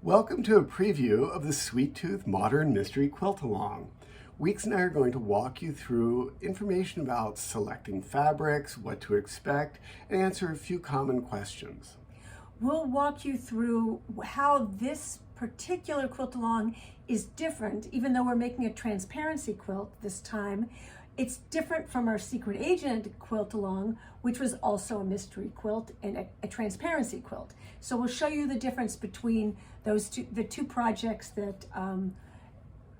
Welcome to a preview of the Sweet Tooth Modern Mystery Quilt-Along. Weeks and I are going to walk you through information about selecting fabrics, what to expect, and answer a few common questions. We'll walk you through how this particular quilt-along is different, even though we're making a transparency quilt this time. It's different from our secret agent quilt-along, which was also a mystery quilt and a transparency quilt. So we'll show you the difference between the two projects that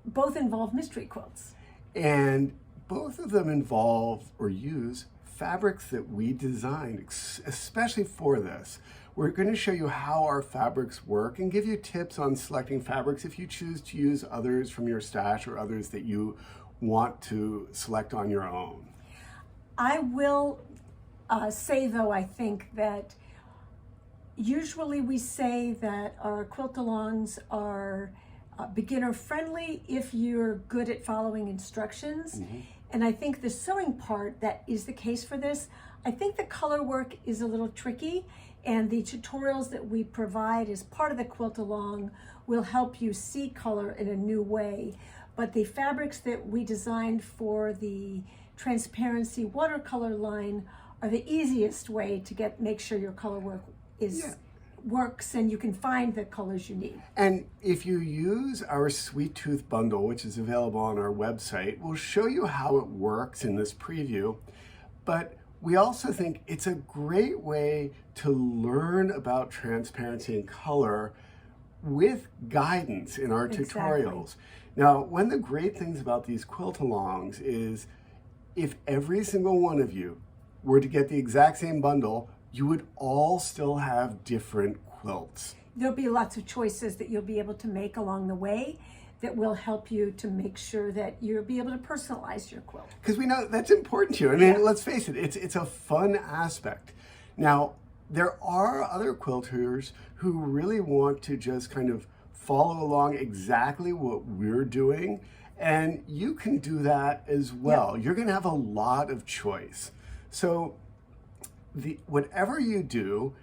both involve mystery quilts. And both of them involve or use fabrics that we designed especially for this. We're going to show you how our fabrics work and give you tips on selecting fabrics if you choose to use others from your stash or others that you want to select on your own. I will say though, I think that usually we say that our quilt-alongs are beginner friendly if you're good at following instructions. And I think the sewing part, that is the case for this. I think the color work is a little tricky, and the tutorials that we provide as part of the quilt-along will help you see color in a new way. But the fabrics that we designed for the transparency watercolor line are the easiest way to make sure your color work works and you can find the colors you need. And if you use our Sweet Tooth bundle, which is available on our website, we'll show you how it works in this preview. But we also think it's a great way to learn about transparency and color with guidance in our tutorials. Now, one of the great things about these quilt-alongs is if every single one of you were to get the exact same bundle, you would all still have different quilts. There'll be lots of choices that you'll be able to make along the way that will help you to make sure that you'll be able to personalize your quilt. Because we know that's important to you. I mean, let's face it, it's a fun aspect. Now, there are other quilters who really want to just kind of follow along exactly what we're doing, and you can do that as well. You're going to have a lot of choice. So whatever you do,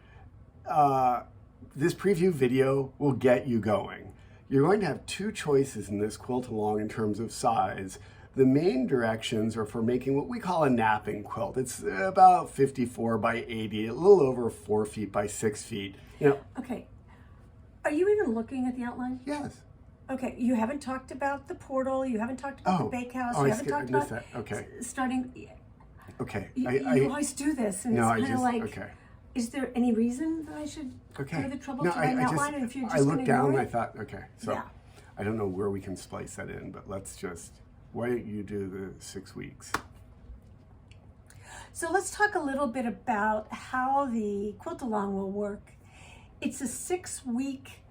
this preview video will get you going. You're going to have two choices in this quilt-along in terms of size. The main directions are for making what we call a napping quilt. It's about 54 by 80, a little over 4 feet by 6 feet. You know. Okay. Are you even looking at the outline? Yes. Okay, you haven't talked about the portal, you haven't talked about the bakehouse, you haven't talked about that. Okay. Starting. Okay. You always do this, and no, it's kind of like, okay. Is there any reason that I should go to the trouble to write an outline? And if you're just I looked down and I it? thought, okay, so I don't know where we can splice that in, but let's just, why don't you do the 6 weeks? So let's talk a little bit about how the quilt-along will work. It's a 6-week,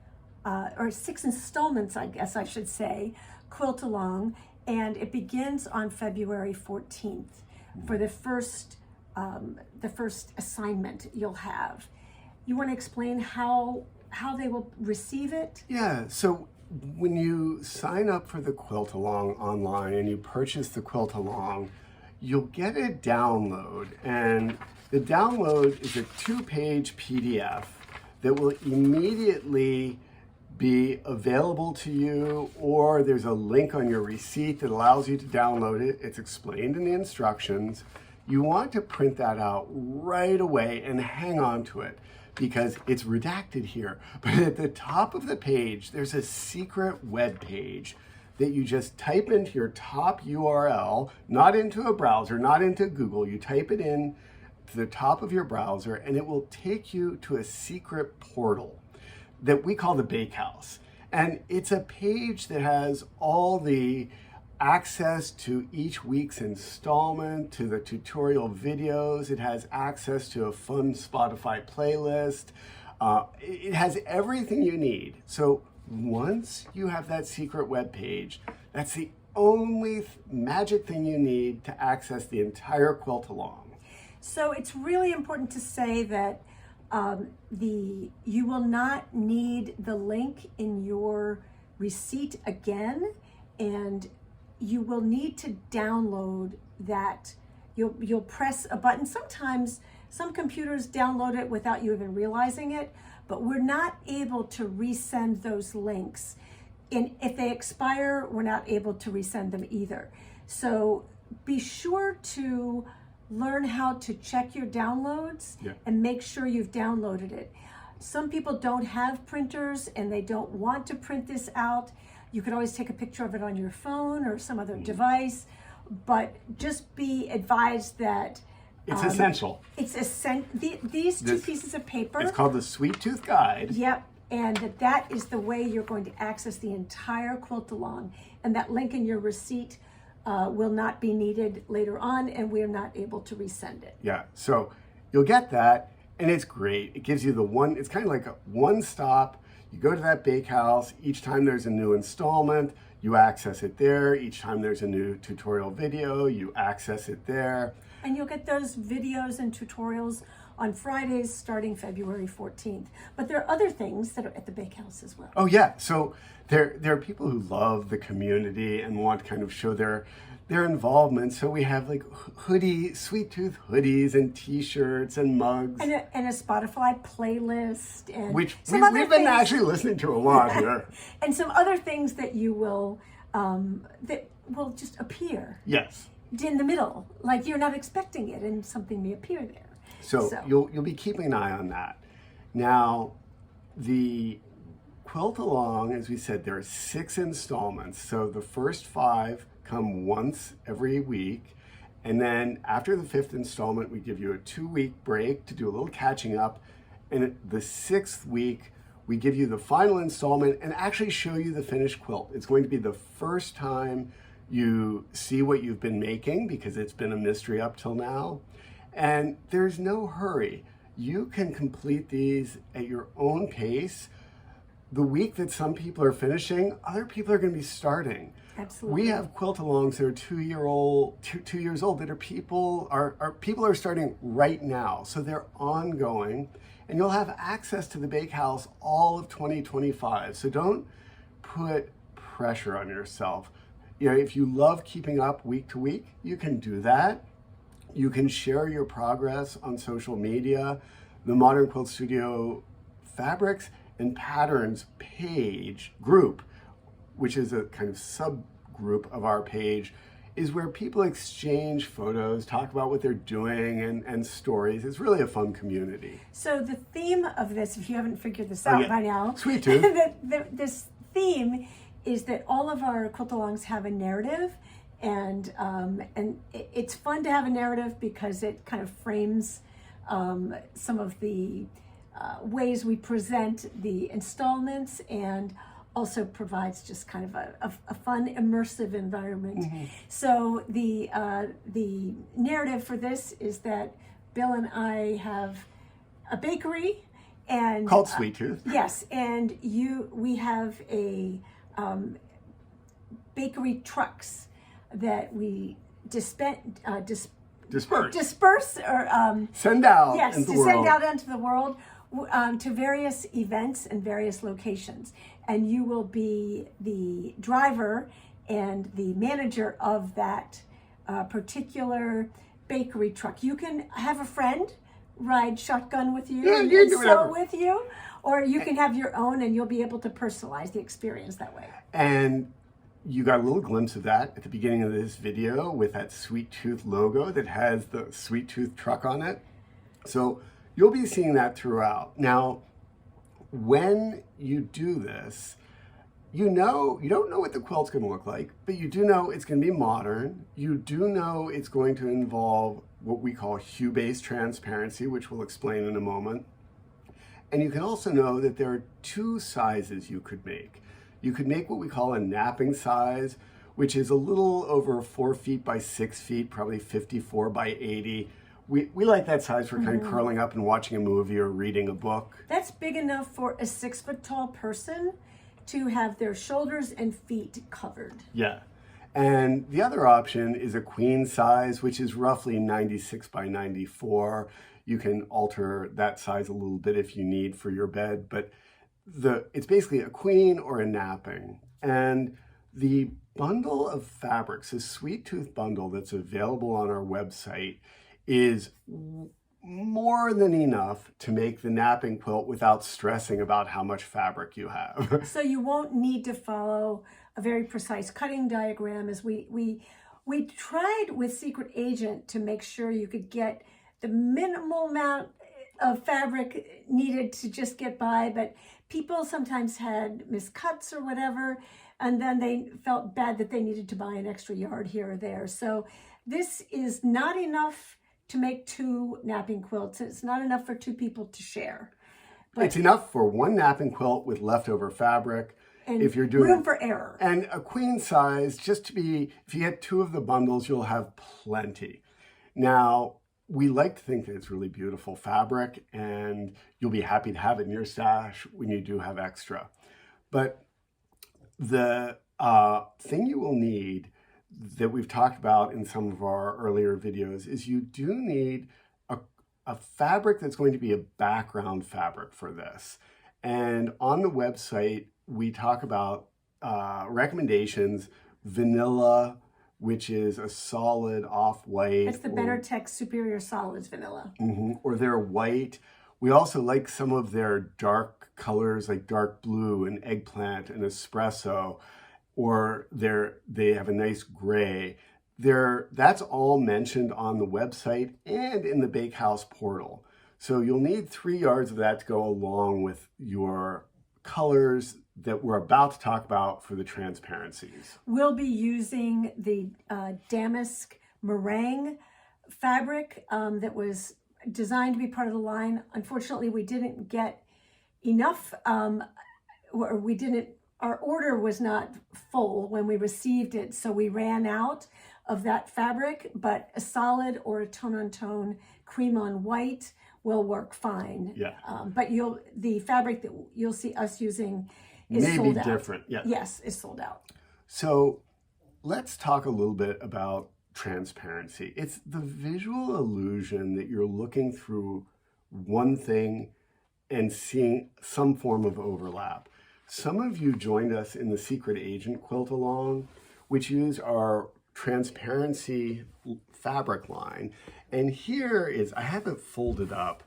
or 6 installments, I guess I should say, quilt-along, and it begins on February 14th for the first assignment you'll have. You want to explain how they will receive it? Yeah, so when you sign up for the Quilt-Along online and you purchase the Quilt-Along, you'll get a download, and the download is a 2-page PDF that will immediately be available to you, or there's a link on your receipt that allows you to download it. It's explained in the instructions. You want to print that out right away and hang on to it because it's redacted here. But at the top of the page, there's a secret web page that you just type into your top URL, not into a browser, not into Google. You type it in to the top of your browser and it will take you to a secret portal that we call the Bakehouse. And it's a page that has all the access to each week's installment, to the tutorial videos. It has access to a fun Spotify playlist. It has everything you need. So once you have that secret web page, that's the only magic thing you need to access the entire quilt-along. So it's really important to say that you will not need the link in your receipt again, and you will need to download that. You'll press a button. Sometimes some computers download it without you even realizing it, but we're not able to resend those links. And if they expire, we're not able to resend them either. So be sure to learn how to check your downloads and make sure you've downloaded it. Some people don't have printers and they don't want to print this out. You could always take a picture of it on your phone or some other device, but just be advised that it's essential. It's these two pieces of paper. It's called the Sweet Tooth Guide. Yep, and that is the way you're going to access the entire Quilt-along, and that link in your receipt will not be needed later on, and we're not able to resend it. Yeah, so you'll get that, and it's great. It gives you it's kind of like a one-stop. You go to that bakehouse, each time there's a new installment, you access it there. Each time there's a new tutorial video, you access it there. And you'll get those videos and tutorials on Fridays starting February 14th. But there are other things that are at the bakehouse as well. Oh yeah, so there are people who love the community and want to kind of show their involvement. So we have like Sweet Tooth hoodies and t-shirts and mugs. And a Spotify playlist. And which we've been actually listening to a lot here. And some other things that you will, that will just appear. Yes. In the middle, like you're not expecting it and something may appear there. So you'll be keeping an eye on that. Now, the Quilt-along, as we said, there are 6 installments. So the first 5 come once every week. And then after the 5th installment, we give you a 2-week break to do a little catching up. And the 6th week, we give you the final installment and actually show you the finished quilt. It's going to be the first time you see what you've been making because it's been a mystery up till now. And there's no hurry. You can complete these at your own pace. The week that some people are finishing, other people are going to be starting. Absolutely. We have quilt-alongs that are 2 years old that are people are starting right now. So they're ongoing, and you'll have access to the bakehouse all of 2025. So don't put pressure on yourself. You know, if you love keeping up week to week, you can do that. You can share your progress on social media. The Modern Quilt Studio Fabrics and Patterns group, which is a kind of subgroup of our page, is where people exchange photos, talk about what they're doing, and stories. It's really a fun community. So the theme of this, if you haven't figured this out by now, Sweet Tooth. this theme is that all of our quilt-alongs have a narrative, and it's fun to have a narrative because it kind of frames some of the ways we present the installments, and also provides just kind of a fun, immersive environment. Mm-hmm. So the narrative for this is that Bill and I have a bakery, and called Sweet Tooth. Yes, and we have a bakery trucks that we disperse or send out. Yes, into to the send world. out into the world to various events and various locations. And you will be the driver and the manager of that particular bakery truck. You can have a friend ride shotgun with you and sew with you, or you can have your own, and you'll be able to personalize the experience that way. And you got a little glimpse of that at the beginning of this video with that Sweet Tooth logo that has the Sweet Tooth truck on it. So you'll be seeing that throughout. Now, when you do this, you don't know what the quilt's going to look like, but you do know it's going to be modern. You do know it's going to involve what we call hue-based transparency, which we'll explain in a moment. And you can also know that there are 2 sizes you could make. You could make what we call a napping size, which is a little over 4 feet by 6 feet, probably 54 by 80. We like that size for kind of curling up and watching a movie or reading a book. That's big enough for a 6-foot-tall person to have their shoulders and feet covered. Yeah. And the other option is a queen size, which is roughly 96 by 94. You can alter that size a little bit if you need for your bed, but it's basically a queen or a napping. And the bundle of fabrics, the Sweet Tooth bundle that's available on our website, is more than enough to make the napping quilt without stressing about how much fabric you have. So you won't need to follow a very precise cutting diagram. As we tried with Secret Agent to make sure you could get the minimal amount of fabric needed to just get by, but people sometimes had miscuts or whatever, and then they felt bad that they needed to buy an extra yard here or there. So this is not enough to make 2 napping quilts. It's not enough for 2 people to share. But It's enough for 1 napping quilt with leftover fabric. and If you're doing room for error. And a queen size, just to be, if you get 2 of the bundles, you'll have plenty. Now, we like to think that it's really beautiful fabric, and you'll be happy to have it in your stash when you do have extra. But the thing you will need that we've talked about in some of our earlier videos is you do need a fabric that's going to be a background fabric for this. And on the website, we talk about recommendations, vanilla, which is a solid off-white. It's the Benartech Superior Solids Vanilla. Or they're white. We also like some of their dark colors, like dark blue and eggplant and espresso, or they have a nice gray. That's all mentioned on the website and in the Bakehouse portal. So you'll need 3 yards of that to go along with your colors that we're about to talk about for the transparencies. We'll be using the damask meringue fabric that was designed to be part of the line. Unfortunately, we didn't get enough, or our order was not full when we received it, so we ran out of that fabric, but a solid or a tone-on-tone cream on white will work fine. Yeah. But the fabric that you'll see us using is Maybe sold out. different. Yeah. Yes, it's sold out. So let's talk a little bit about transparency. It's the visual illusion that you're looking through one thing and seeing some form of overlap. Some of you joined us in the Secret Agent quilt along, which used our transparency fabric line. And here is, I have it folded up.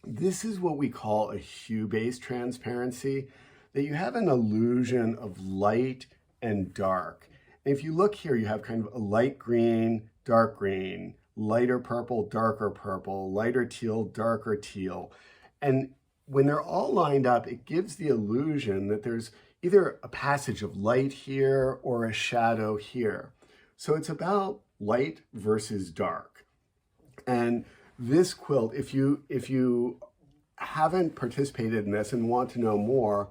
This is what we call a hue-based transparency, that you have an illusion of light and dark. And if you look here, you have kind of a light green, dark green, lighter purple, darker purple, lighter teal, darker teal. And when they're all lined up, it gives the illusion that there's either a passage of light here or a shadow here. So it's about light versus dark. And this quilt, if you haven't participated in this and want to know more,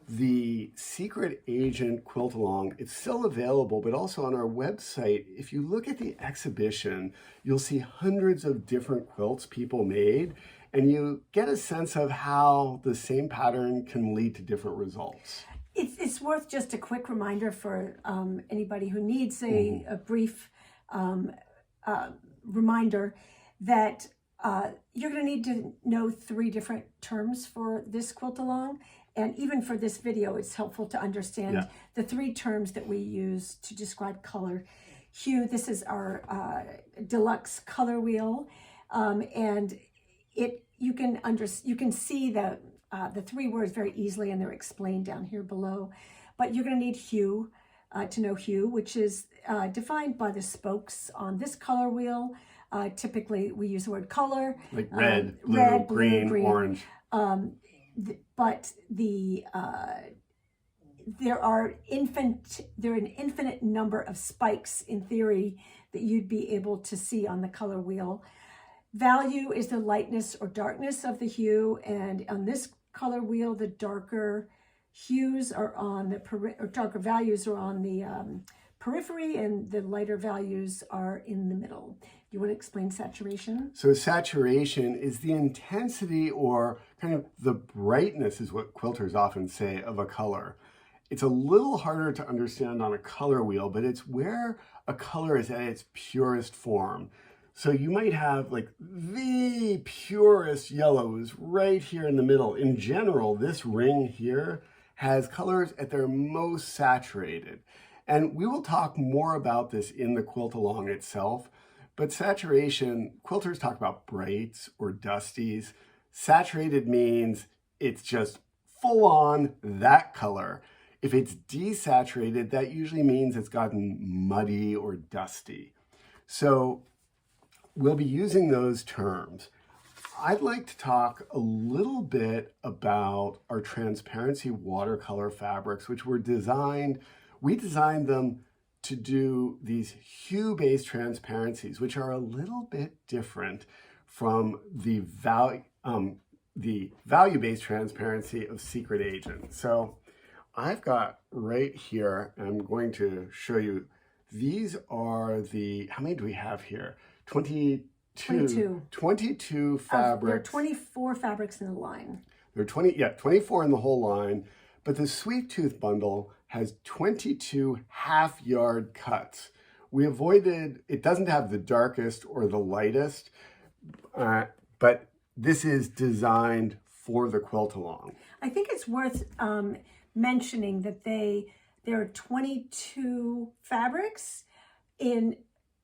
the Secret Agent quilt along, it's still available, but also on our website. If you look at the exhibition, you'll see hundreds of different quilts people made, and you get a sense of how the same pattern can lead to different results. It's worth just a quick reminder for anybody who needs a brief reminder that you're going to need to know 3 different terms for this quilt along. And even for this video, it's helpful to understand the 3 terms that we use to describe color. Hue, this is our deluxe color wheel, and you can see the 3 words very easily, and they're explained down here below. But you're going to need hue to know hue, which is defined by the spokes on this color wheel. Typically, we use the word color, like red, blue, green, orange. But there are an infinite number of spikes in theory that you'd be able to see on the color wheel. Value is the lightness or darkness of the hue, and on this color wheel, the darker hues are on darker values are on the periphery, and the lighter values are in the middle. Do you want to explain saturation? So saturation is the intensity, or kind of the brightness, is what quilters often say, of a color. It's a little harder to understand on a color wheel, but it's where a color is at its purest form. So you might have like the purest yellows right here in the middle. In general, this ring here has colors at their most saturated. And we will talk more about this in the quilt along itself. But saturation, quilters talk about brights or dusties. Saturated means it's just full on that color. If it's desaturated, that usually means it's gotten muddy or dusty. So we'll be using those terms. I'd like to talk a little bit about our transparency watercolor fabrics, which we designed them to do these hue-based transparencies, which are a little bit different from the value-based transparency of Secret Agent. So I've got right here, and I'm going to show you, these are how many do we have here? 22 fabrics. There are 24 fabrics in the line. There are 24 in the whole line, but the Sweet Tooth bundle has 22 half-yard cuts. We avoided, it doesn't have the darkest or the lightest, but this is designed for the quilt-along. I think it's worth mentioning that there are 22 fabrics in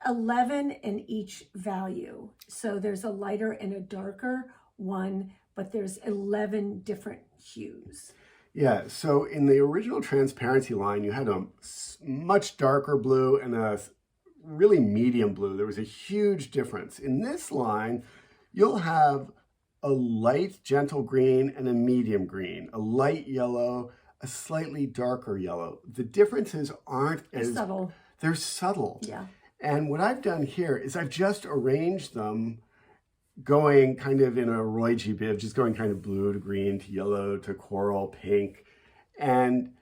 11 in each value. So there's a lighter and a darker one, but there's 11 different hues. Yeah, so in the original transparency line, you had a much darker blue and a really medium blue. There was a huge difference. In this line, you'll have a light gentle green and a medium green, a light yellow, a slightly darker yellow. The differences aren't as subtle. They're subtle. Yeah. And what I've done here is I've just arranged them going kind of in a Roy G. Biv, just going kind of blue to green to yellow to coral, pink. And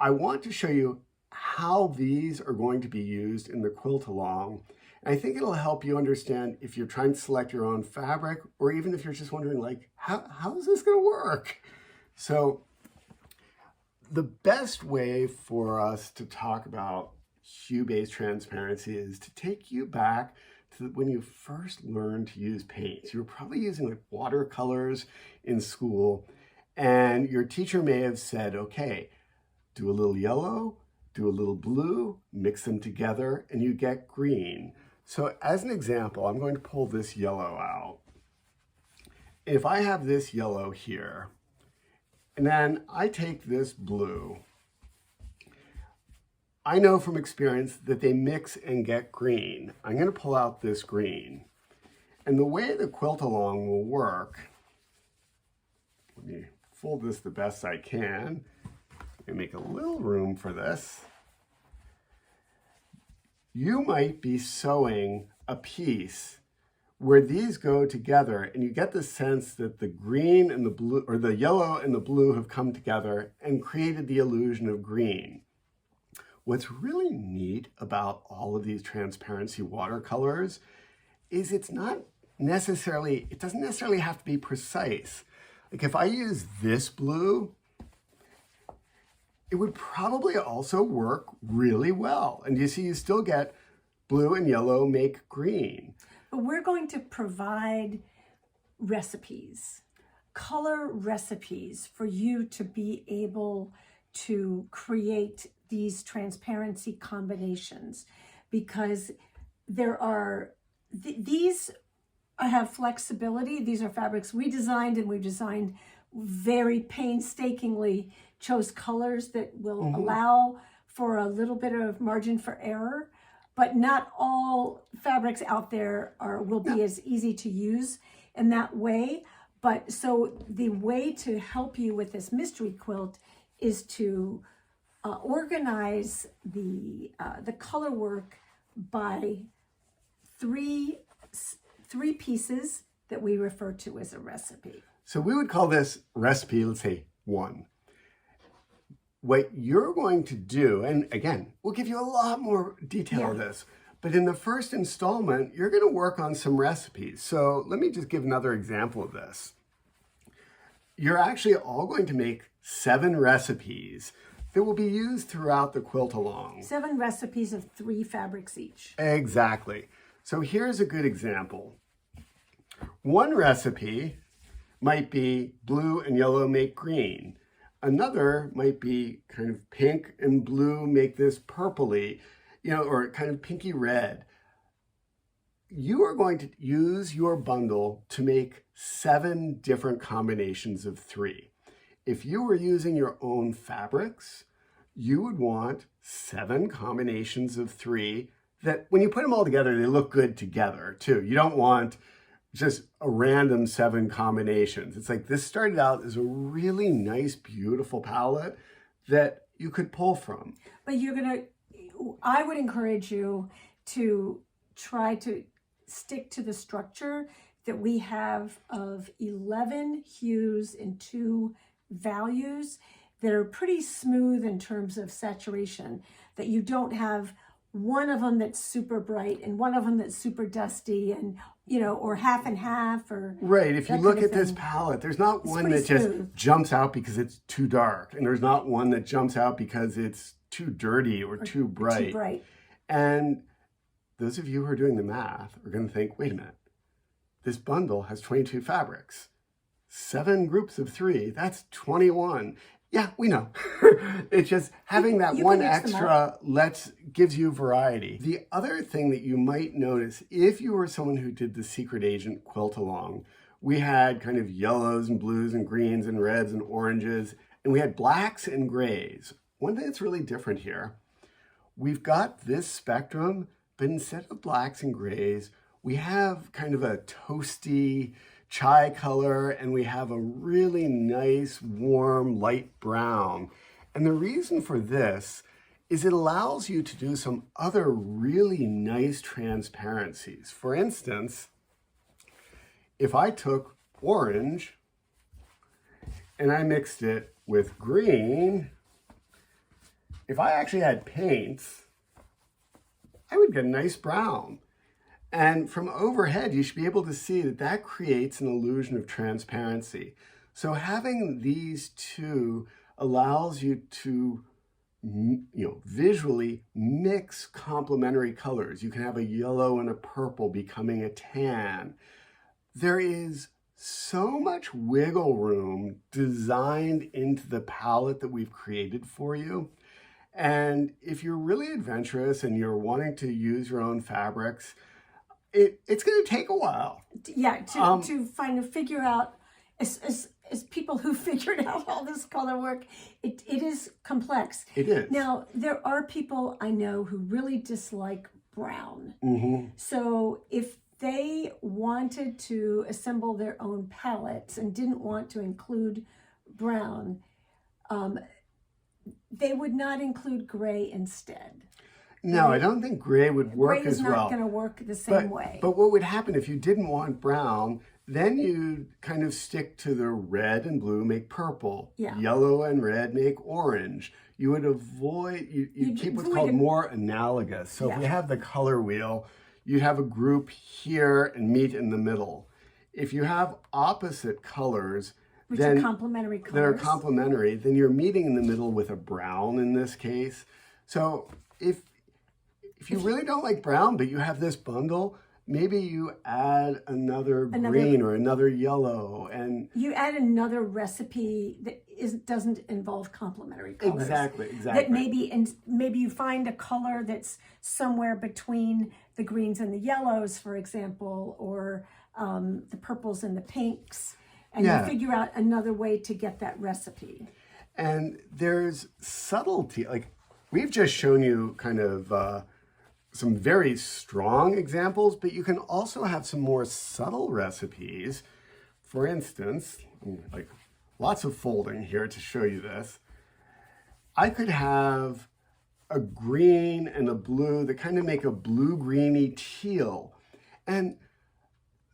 I want to show you how these are going to be used in the quilt-along. And I think it'll help you understand if you're trying to select your own fabric, or even if you're just wondering, like, how is this going to work? So the best way for us to talk about hue-based transparency is to take you back to when you first learned to use paints. You were probably using like watercolors in school, and your teacher may have said, okay, do a little yellow, do a little blue, mix them together, and you get green. So as an example, I'm going to pull this yellow out. If I have this yellow here, and then I take this blue, I know from experience that they mix and get green. I'm going to pull out this green. And the way the quilt-along will work, let me fold this the best I can and make a little room for this. You might be sewing a piece where these go together and you get the sense that the green and the blue, or the yellow and the blue, have come together and created the illusion of green. What's really neat about all of these transparency watercolors is it doesn't necessarily have to be precise. Like if I use this blue, it would probably also work really well. And you see, you still get blue and yellow make green. But we're going to provide recipes, color recipes, for you to be able to create these transparency combinations, because there are, these have flexibility. These are fabrics we designed, and we've designed very painstakingly, chose colors that will allow for a little bit of margin for error, but not all fabrics out there will be as easy to use in that way. But so the way to help you with this mystery quilt is to organize the color work by three pieces that we refer to as a recipe. So we would call this recipe, let's say 1. What you're going to do, and again, we'll give you a lot more detail of this, but in the first installment, you're going to work on some recipes. So let me just give another example of this. You're actually all going to make 7 recipes that will be used throughout the quilt-along. 7 recipes of 3 fabrics each. Exactly. So here's a good example. One recipe might be blue and yellow make green. Another might be kind of pink and blue make this purpley, or kind of pinky red. you are going to use your bundle to make 7 different combinations of 3. If you were using your own fabrics, you would want 7 combinations of 3 that when you put them all together, they look good together too. You don't want just a random 7 combinations. It's like this started out as a really nice, beautiful palette that you could pull from. But I would encourage you to try to stick to the structure that we have of 11 hues and 2 values that are pretty smooth in terms of saturation, that you don't have one of them that's super bright and one of them that's super dusty, and or half and half, or right. If you look at this palette, there's not one that just jumps out because it's too dark, and there's not one that jumps out because it's too dirty or too bright. And those of you who are doing the math are going to think, wait a minute, this bundle has 22 fabrics, 7 groups of 3, that's 21. Yeah, we know. It's just having that one extra gives you variety. The other thing that you might notice, if you were someone who did the Secret Agent quilt along, we had kind of yellows and blues and greens and reds and oranges, and we had blacks and grays. One thing that's really different here, we've got this spectrum, but instead of blacks and grays, we have kind of a toasty chai color, and we have a really nice, warm, light brown. And the reason for this is it allows you to do some other really nice transparencies. For instance, if I took orange and I mixed it with green, if I actually had paints, I would get a nice brown. And from overhead, you should be able to see that that creates an illusion of transparency. So having these two allows you to visually mix complementary colors. You can have a yellow and a purple becoming a tan. There is so much wiggle room designed into the palette that we've created for you. And if you're really adventurous and you're wanting to use your own fabrics, it's going to take a while. Yeah, to figure out, as people who figured out all this color work, it is complex. It is. Now, there are people I know who really dislike brown. Mm-hmm. So if they wanted to assemble their own palettes and didn't want to include brown, they would not include gray instead. No, I don't think gray would work as well. Gray is not going to work the same way. But what would happen if you didn't want brown, then you kind of stick to the red and blue, make purple. Yeah. Yellow and red make orange. You would avoid, you keep what's called more analogous. So if we have the color wheel, you'd have a group here and meet in the middle. If you have opposite colors, which are complementary colors. That are complementary, then you're meeting in the middle with a brown in this case. So if you really don't like brown, but you have this bundle, maybe you add another green or another yellow, and you add another recipe that doesn't involve complementary colors. Exactly. That maybe you find a color that's somewhere between the greens and the yellows, for example, or the purples and the pinks, and you figure out another way to get that recipe. And there's subtlety. Like we've just shown you kind of some very strong examples, but you can also have some more subtle recipes. For instance, like lots of folding here to show you this. I could have a green and a blue that kind of make a blue-greeny teal. And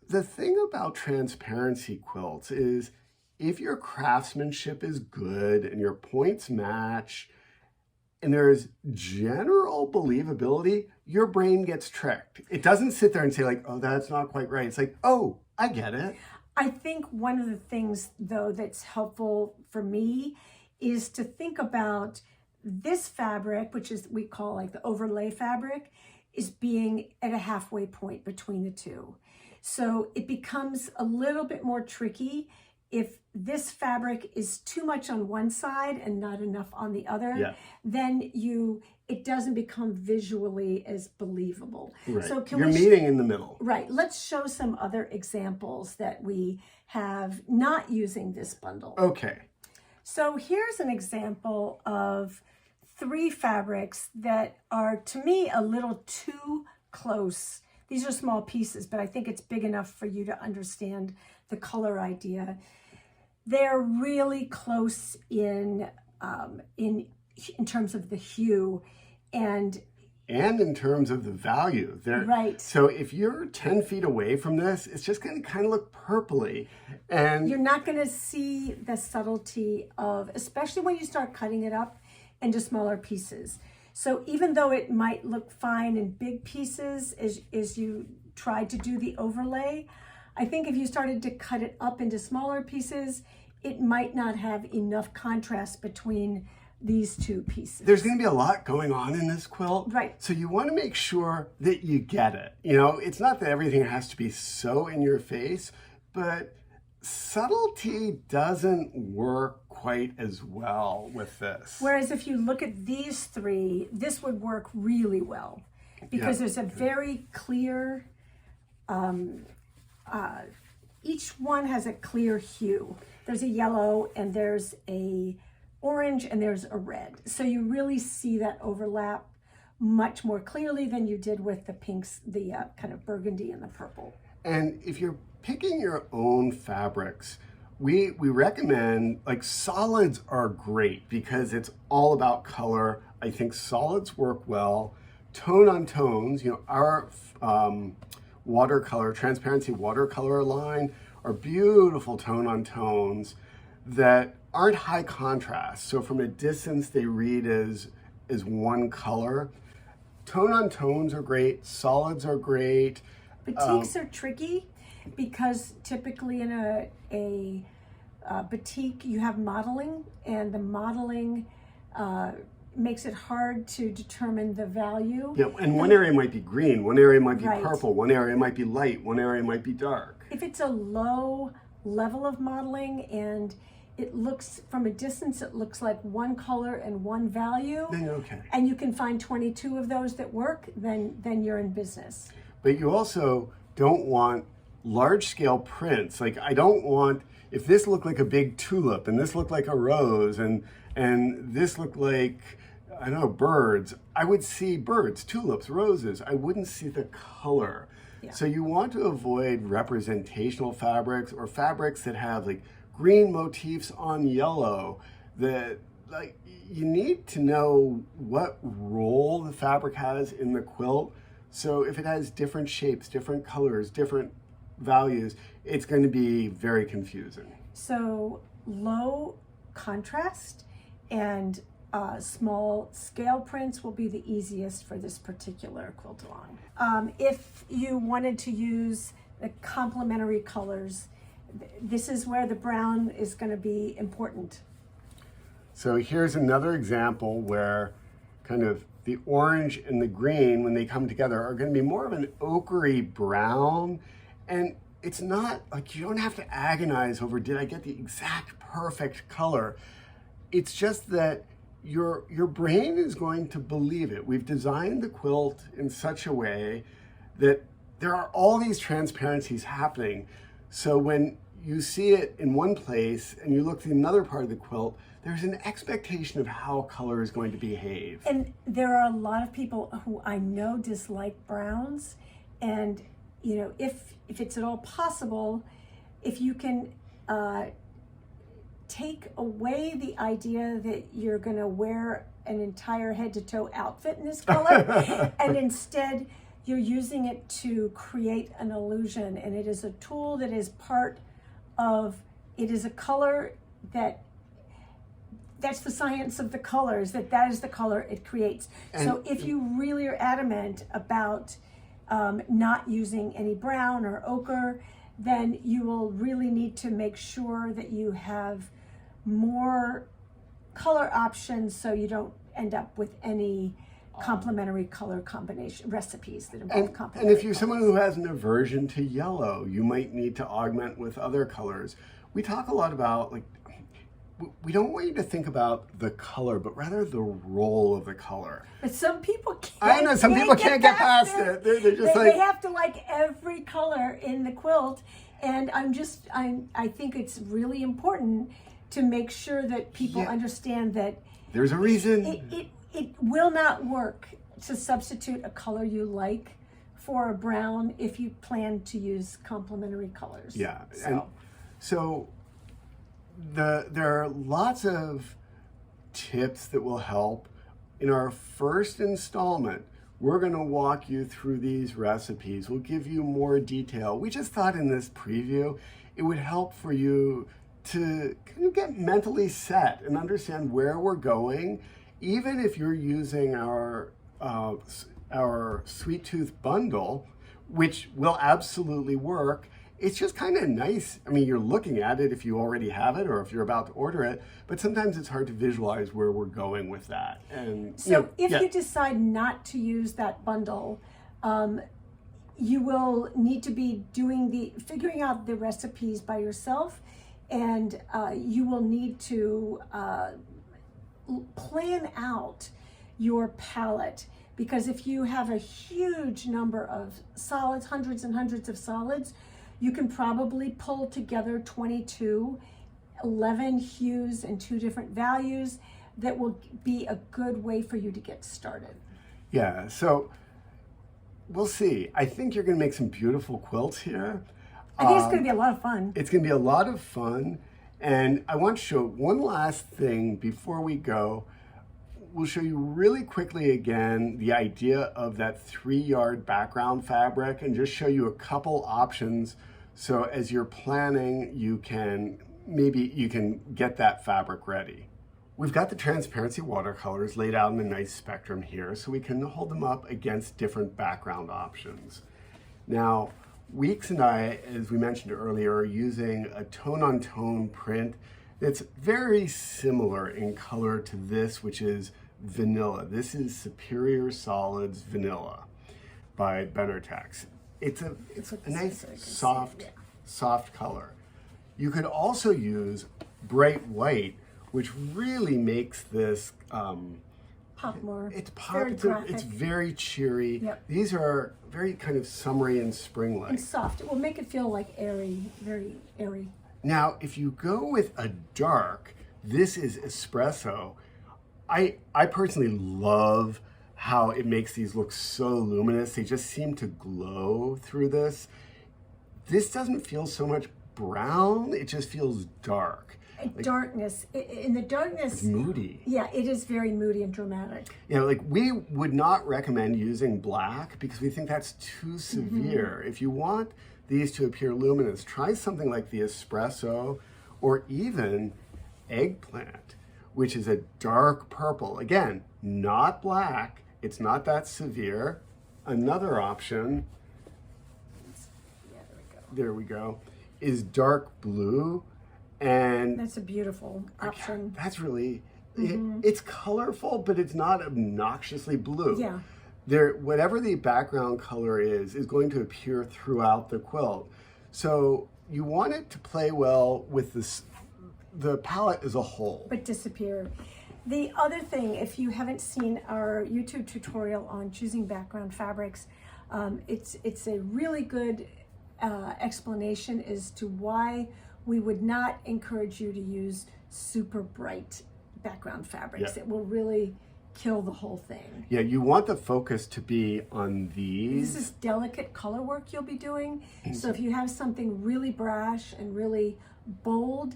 the thing about transparency quilts is if your craftsmanship is good and your points match, and there's general believability, your brain gets tricked. It doesn't sit there and say like, oh, that's not quite right. It's like, oh, I get it. I think one of the things, though, that's helpful for me is to think about this fabric, which is we call like the overlay fabric, is being at a halfway point between the two. So it becomes a little bit more tricky if this fabric is too much on one side and not enough on the other, then it doesn't become visually as believable. Right. So You're meeting in the middle. Right. Let's show some other examples that we have not using this bundle. Okay. So here's an example of 3 fabrics that are, to me, a little too close. These are small pieces, but I think it's big enough for you to understand the color idea. They're really close in terms of the hue and in terms of the value. Right. So if you're 10 feet away from this, it's just going to kind of look purpley. And you're not going to see the subtlety of, especially when you start cutting it up into smaller pieces. So even though it might look fine in big pieces as you try to do the overlay, I think if you started to cut it up into smaller pieces, it might not have enough contrast between these 2 pieces. There's going to be a lot going on in this quilt. Right. So you want to make sure that you get it. You know, it's not that everything has to be so in your face, but subtlety doesn't work quite as well with this. Whereas if you look at these 3, this would work really well because there's a very clear, each one has a clear hue. There's a yellow and there's a orange and there's a red. So you really see that overlap much more clearly than you did with the pinks, the kind of burgundy and the purple. And if you're picking your own fabrics, we recommend, like, solids are great because it's all about color. I think solids work well. Tone on tones, you know, our watercolor, transparency watercolor line are beautiful tone on tones that aren't high contrast. So from a distance, they read as one color. Tone on tones are great. Solids are great. Batiks are tricky because typically in a batik you have modeling, and the modeling makes it hard to determine the value. Yeah, and one area might be green, one area might be Right. purple, one area might be light, one area might be dark. If it's a low level of modeling and it looks, from a distance, it looks like one color and one value, Then you're okay. and you can find 22 of those that work, then you're in business. But you also don't want large scale prints. Like, I don't want, if this looked like a big tulip and this looked like a rose and this looked like, I don't know, birds, I would see birds, tulips, roses. I wouldn't see the color. Yeah. So you want to avoid representational fabrics or fabrics that have like green motifs on yellow. That, like, you need to know what role the fabric has in the quilt. So if it has different shapes, different colors, different values, it's going to be very confusing. So low contrast and small scale prints will be the easiest for this particular quiltalong. If you wanted to use the complementary colors, this is where the brown is going to be important. So here's another example where kind of the orange and the green, when they come together, are going to be more of an ochre brown. And it's not like, you don't have to agonize over, did I get the exact perfect color? It's just that your brain is going to believe it. We've designed the quilt in such a way that there are all these transparencies happening. So when you see it in one place and you look at another part of the quilt, there's an expectation of how color is going to behave. And there are a lot of people who I know dislike browns, and you know, if it's at all possible, if you can take away the idea that you're going to wear an entire head-to-toe outfit in this color, and instead you're using it to create an illusion, and it is a tool that is part of, it is a color that's the science of the colors, that is the color it creates. So if you really are adamant about not using any brown or ochre, then you will really need to make sure that you have more color options so you don't end up with any complementary color combination recipes that involve complementary And if you're someone who has an aversion to yellow, you might need to augment with other colors. we talk a lot about, like, we don't want you to think about the color, but rather the role of the color. But some people can't. I know some people can't get past it. They're just they have to like every color in the quilt, and I think it's really important to make sure that people understand that there's a reason. It will not work to substitute a color you like for a brown if you plan to use complementary colors. Yeah, so there are lots of tips that will help. In our first installment, we're going to walk you through these recipes. We'll give you more detail. We just thought in this preview, it would help for you to kind of get mentally set and understand where we're going. Even if you're using our Sweet Tooth bundle, which will absolutely work, it's just kind of nice. I mean, you're looking at it if you already have it or if you're about to order it, but sometimes it's hard to visualize where we're going with that. And so if you decide not to use that bundle, you will need to be figuring out the recipes by yourself, and you will need to plan out your palette, because if you have a huge number of solids, hundreds and hundreds of solids, you can probably pull together 11 hues and 2 different values that will be a good way for you to get started. Yeah, so we'll see. I think you're going to make some beautiful quilts here. I think it's going to be a lot of fun. It's going to be a lot of fun. And I want to show one last thing before we go. We'll show you really quickly again the idea of that 3-yard background fabric and just show you a couple options. So as you're planning, you can get that fabric ready. We've got the transparency watercolors laid out in a nice spectrum here, so we can hold them up against different background options. Now, Weeks and I, as we mentioned earlier, are using a tone-on-tone print that's very similar in color to this, which is vanilla. This is Superior Solids Vanilla by Benartex. It's a nice, soft color. You could also use bright white, which really makes this pop more. It's very cheery. Yep. These are very kind of summery and spring-like. And soft. It will make it feel like airy, very airy. Now, if you go with a dark, this is espresso. I personally love how it makes these look so luminous. They just seem to glow through this. This doesn't feel so much brown, it just feels dark. Darkness. In the darkness, it's moody. Yeah, it is very moody and dramatic. You know, like we would not recommend using black because we think that's too severe. If you want these to appear luminous, try something like the espresso or even eggplant, which is a dark purple. Again, not black. It's not that severe. Another option, there we go, is dark blue. And that's a beautiful option. That's really, it's colorful, but it's not obnoxiously blue. Yeah. Whatever the background color is going to appear throughout the quilt. So you want it to play well with the palette as a whole. But disappear. The other thing, if you haven't seen our YouTube tutorial on choosing background fabrics, it's a really good explanation as to why we would not encourage you to use super bright background fabrics. Yeah. It will really kill the whole thing. Yeah, you want the focus to be on these. This is delicate color work you'll be doing. So if you have something really brash and really bold,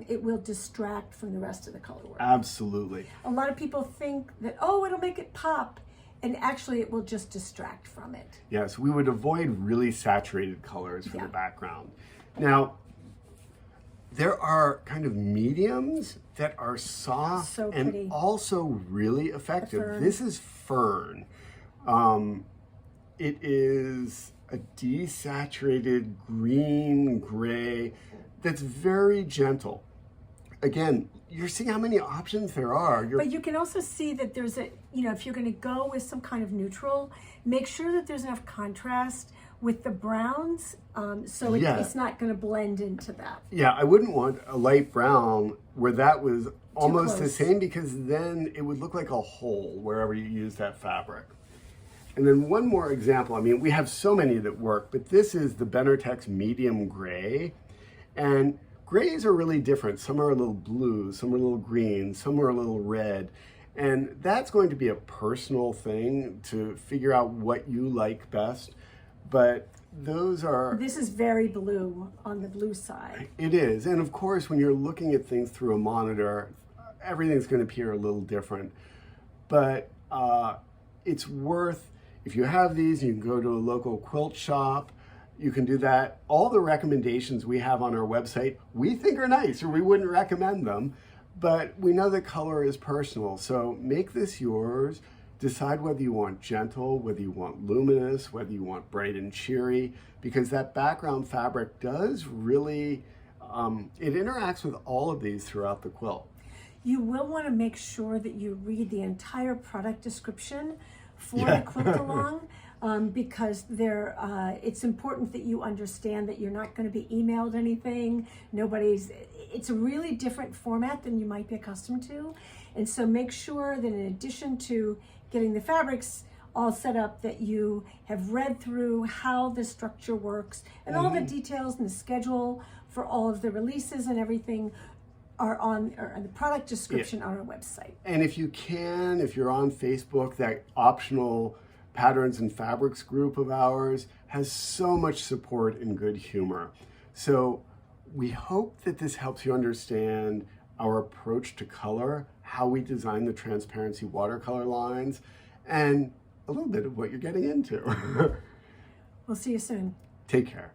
it will distract from the rest of the color work. Absolutely. A lot of people think that, oh, it'll make it pop, and actually it will just distract from it. Yes, we would avoid really saturated colors for the background. Now, there are kind of mediums that are soft and also really effective. This is Fern. It is a desaturated green gray that's very gentle. again, you're seeing how many options there are. But you can also see that there's a, if you're going to go with some kind of neutral, make sure that there's enough contrast with the browns, so it's not going to blend into that. Yeah, I wouldn't want a light brown where that was almost the close. same, because then it would look like a hole wherever you use that fabric. And then one more example, I mean, we have so many that work, but this is the Benartex medium gray. And grays are really different. Some are a little blue, some are a little green, some are a little red. And that's going to be a personal thing to figure out what you like best. But those are... This is very blue on the blue side. It is. And of course, when you're looking at things through a monitor, everything's going to appear a little different. But it's worth, if you have these, you can go to a local quilt shop. You can do that. All the recommendations we have on our website, we think are nice, or we wouldn't recommend them. But we know that color is personal. So make this yours. Decide whether you want gentle, whether you want luminous, whether you want bright and cheery, because that background fabric does really, it interacts with all of these throughout the quilt. You will want to make sure that you read the entire product description for the quilt-along, because it's important that you understand that you're not going to be emailed anything. It's a really different format than you might be accustomed to. And so make sure that in addition to getting the fabrics all set up, that you have read through how the structure works, and all the details and the schedule for all of the releases and everything are on the product description on our website. And if you're on Facebook, that optional Patterns and Fabrics group of ours has so much support and good humor. So we hope that this helps you understand our approach to color, how we design the transparency watercolor lines, and a little bit of what you're getting into. We'll see you soon. Take care.